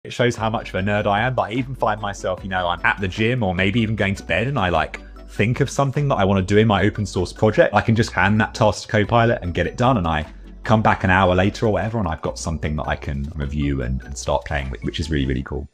It shows how much of a nerd I am, but I even find myself, I'm at the gym or maybe even going to bed and I think of something that I want to do in my open source project. I can just hand that task to Copilot and get it done. And I come back an hour later or whatever, and I've got something that I can review and start playing with, which is really, really cool.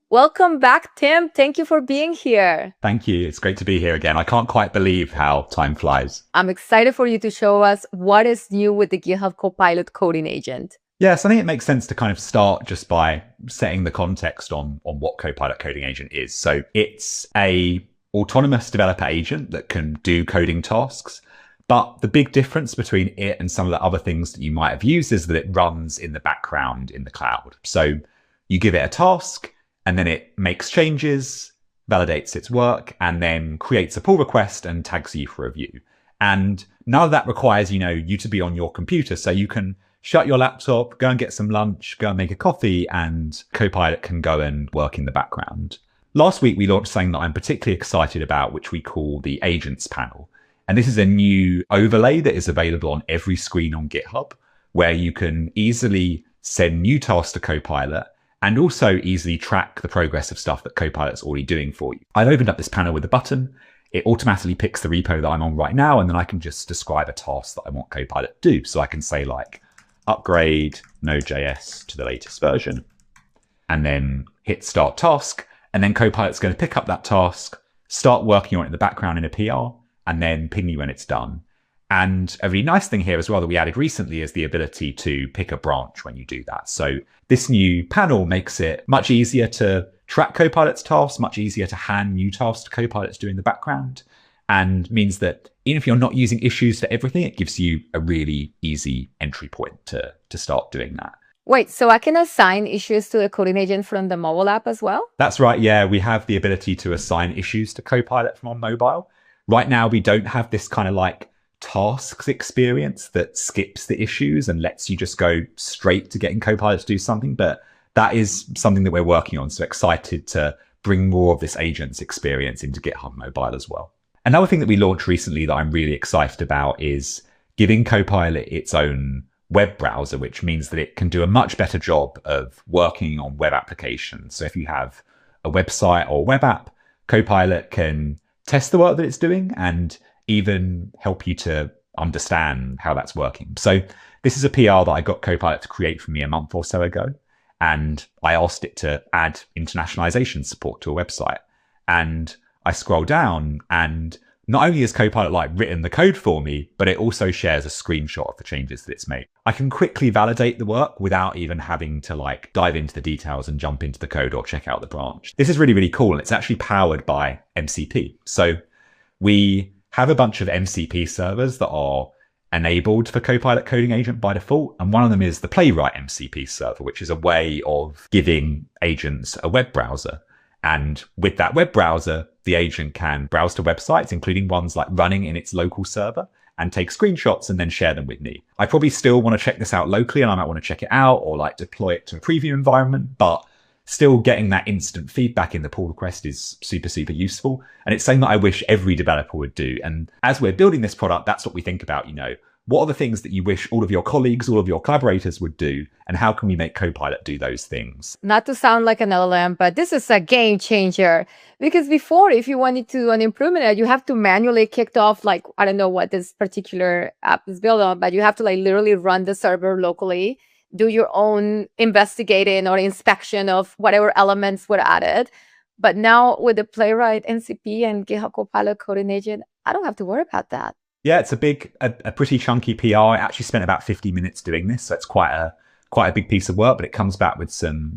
Welcome back, Tim. Thank you for being here. Thank you. It's great to be here again. I can't quite believe how time flies. I'm excited for you to show us what is new with the GitHub Copilot coding agent. Yes, I think it makes sense to kind of start just by setting the context on what Copilot Coding Agent is. So it's a autonomous developer agent that can do coding tasks. But the big difference between it and some of the other things that you might have used is that it runs in the background in the cloud. So you give it a task and then it makes changes, validates its work, and then creates a pull request and tags you for review. And none of that requires, you to be on your computer. So you can shut your laptop, go and get some lunch, go and make a coffee, and Copilot can go and work in the background. Last week, we launched something that I'm particularly excited about, which we call the Agents panel. And this is a new overlay that is available on every screen on GitHub, where you can easily send new tasks to Copilot and also easily track the progress of stuff that Copilot's already doing for you. I've opened up this panel with a button. It automatically picks the repo that I'm on right now, and then I can just describe a task that I want Copilot to do. So I can say upgrade Node.js to the latest version, and then hit start task. And then Copilot's going to pick up that task, start working on it in the background in a PR, and then ping you when it's done. And a really nice thing here as well that we added recently is the ability to pick a branch when you do that. So this new panel makes it much easier to track Copilot's tasks, much easier to hand new tasks to Copilot to do in the background, and means that even if you're not using issues for everything, it gives you a really easy entry point to start doing that. Wait, so I can assign issues to the coding agent from the mobile app as well? That's right. Yeah, we have the ability to assign issues to Copilot from on mobile. Right now, we don't have this kind of tasks experience that skips the issues and lets you just go straight to getting Copilot to do something. But that is something that we're working on. So excited to bring more of this agents experience into GitHub Mobile as well. Another thing that we launched recently that I'm really excited about is giving Copilot its own web browser, which means that it can do a much better job of working on web applications. So if you have a website or web app, Copilot can test the work that it's doing and even help you to understand how that's working. So this is a PR that I got Copilot to create for me a month or so ago. And I asked it to add internationalization support to a website. And I scroll down and not only has Copilot written the code for me, but it also shares a screenshot of the changes that it's made. I can quickly validate the work without even having to dive into the details and jump into the code or check out the branch. This is really, really cool. And it's actually powered by MCP. So we have a bunch of MCP servers that are enabled for Copilot Coding Agent by default. And one of them is the Playwright MCP server, which is a way of giving agents a web browser. And with that web browser, the agent can browse to websites, including ones running in its local server, and take screenshots and then share them with me. I probably still want to check this out locally and I might want to check it out or deploy it to a preview environment, but still getting that instant feedback in the pull request is super, super useful. And it's something that I wish every developer would do. And as we're building this product, that's what we think about, what are the things that you wish all of your colleagues, all of your collaborators would do? And how can we make Copilot do those things? Not to sound like an LLM, but this is a game changer. Because before, if you wanted to do an improvement, you have to manually kick off, I don't know what this particular app is built on, but you have to literally run the server locally, do your own investigating or inspection of whatever elements were added. But now with the Playwright MCP and GitHub Copilot Coding Agent, I don't have to worry about that. Yeah, it's a pretty chunky PR. I actually spent about 50 minutes doing this. So it's quite a big piece of work, but it comes back with some,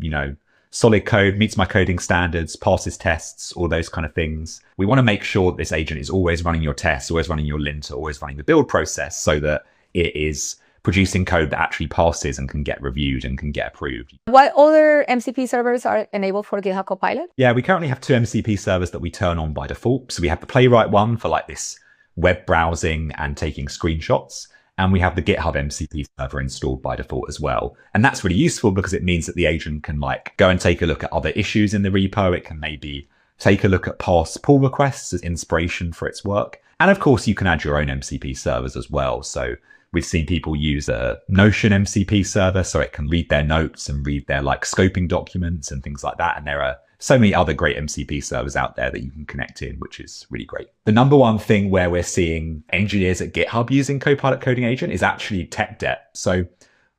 solid code, meets my coding standards, passes tests, all those kind of things. We want to make sure that this agent is always running your tests, always running your linter, always running the build process so that it is producing code that actually passes and can get reviewed and can get approved. What other MCP servers are enabled for GitHub Copilot? Yeah, we currently have 2 MCP servers that we turn on by default. So we have the Playwright one for this web browsing and taking screenshots. And we have the GitHub MCP server installed by default as well. And that's really useful because it means that the agent can go and take a look at other issues in the repo. It can maybe take a look at past pull requests as inspiration for its work. And of course, you can add your own MCP servers as well. So We've seen people use a Notion MCP server so it can read their notes and read their like scoping documents and things like that. And there are so many other great MCP servers out there that you can connect in, which is really great. The number one thing where we're seeing engineers at GitHub using Copilot Coding Agent is actually tech debt. So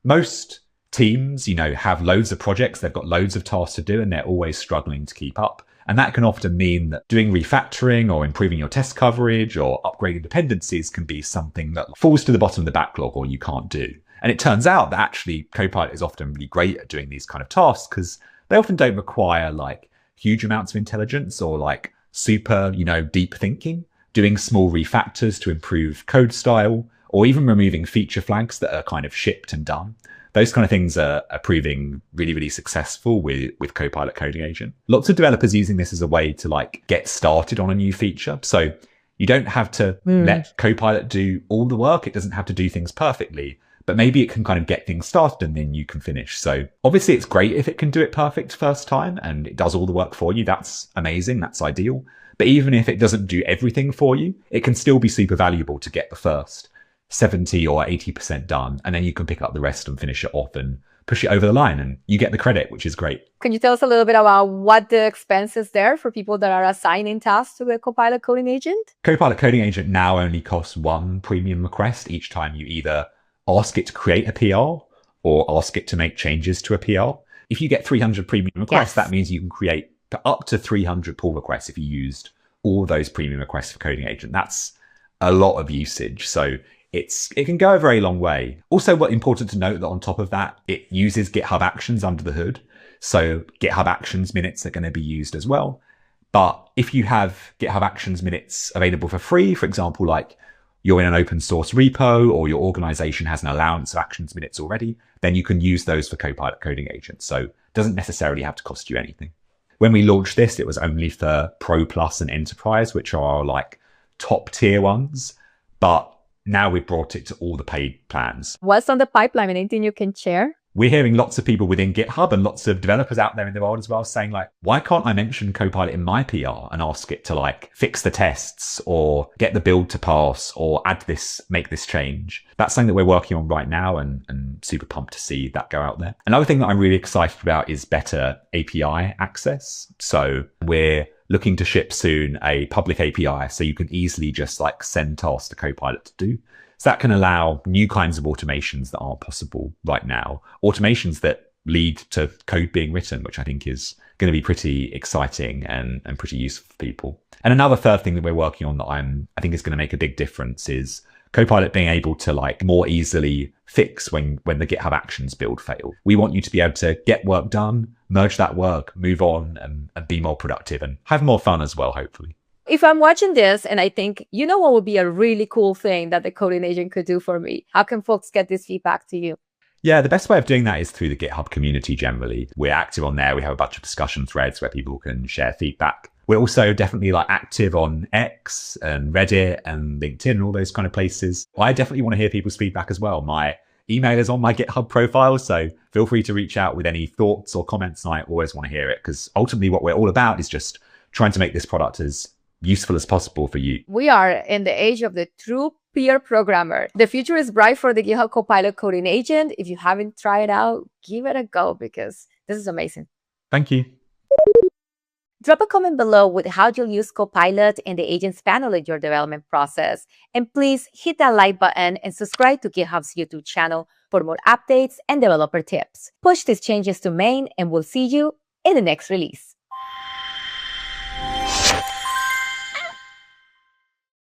most teams, have loads of projects, they've got loads of tasks to do, and they're always struggling to keep up. And that can often mean that doing refactoring or improving your test coverage or upgrading dependencies can be something that falls to the bottom of the backlog or you can't do. And it turns out that actually Copilot is often really great at doing these kind of tasks because they often don't require like huge amounts of intelligence or like super, deep thinking. Doing small refactors to improve code style or even removing feature flags that are kind of shipped and done. Those kind of things are proving really, really successful with Copilot Coding Agent. Lots of developers using this as a way to like get started on a new feature. So you don't have to let Copilot do all the work. It doesn't have to do things perfectly, but maybe it can kind of get things started and then you can finish. So obviously it's great if it can do it perfect first time and it does all the work for you. That's amazing. That's ideal. But even if it doesn't do everything for you, it can still be super valuable to get the first 70 or 80% done, and then you can pick up the rest and finish it off and push it over the line and you get the credit, which is great. Can you tell us a little bit about what the expense is there for people that are assigning tasks to the Copilot Coding Agent? Copilot Coding Agent now only costs one premium request each time you either ask it to create a PR or ask it to make changes to a PR. If you get 300 premium requests, that means you can create up to 300 pull requests if you used all those premium requests for Coding Agent. That's a lot of usage. So it can go a very long way. Also, what's important to note that on top of that, it uses GitHub Actions under the hood. So GitHub Actions minutes are going to be used as well. But if you have GitHub Actions minutes available for free, for example, like you're in an open source repo or your organization has an allowance of Actions minutes already, then you can use those for Copilot Coding Agent. So it doesn't necessarily have to cost you anything. When we launched this, it was only for Pro Plus and Enterprise, which are like top tier ones. But now we've brought it to all the paid plans. What's on the pipeline? Anything you can share? We're hearing lots of people within GitHub and lots of developers out there in the world as well saying like, why can't I mention Copilot in my PR and ask it to like fix the tests or get the build to pass or add this, make this change? That's something that we're working on right now and super pumped to see that go out there. Another thing that I'm really excited about is better API access. So we're looking to ship soon a public API so you can easily just like send tasks to Copilot to do. So that can allow new kinds of automations that aren't possible right now. Automations that lead to code being written, which I think is going to be pretty exciting and pretty useful for people. And another third thing that we're working on that I think is going to make a big difference is Copilot being able to like more easily fix when the GitHub Actions build failed. We want you to be able to get work done, merge that work, move on and be more productive and have more fun as well, hopefully. If I'm watching this and I think, what would be a really cool thing that the coding agent could do for me? How can folks get this feedback to you? Yeah, the best way of doing that is through the GitHub community generally. We're active on there. We have a bunch of discussion threads where people can share feedback. We're also definitely like active on X and Reddit and LinkedIn and all those kind of places. I definitely want to hear people's feedback as well. My email is on my GitHub profile, so feel free to reach out with any thoughts or comments. And I always want to hear it because ultimately what we're all about is just trying to make this product as useful as possible for you. We are in the age of the true peer programmer. The future is bright for the GitHub Copilot Coding Agent. If you haven't tried it out, give it a go because this is amazing. Thank you. Drop a comment below with how you'll use Copilot and the agent's panel in your development process. And please hit that like button and subscribe to GitHub's YouTube channel for more updates and developer tips. Push these changes to main and we'll see you in the next release.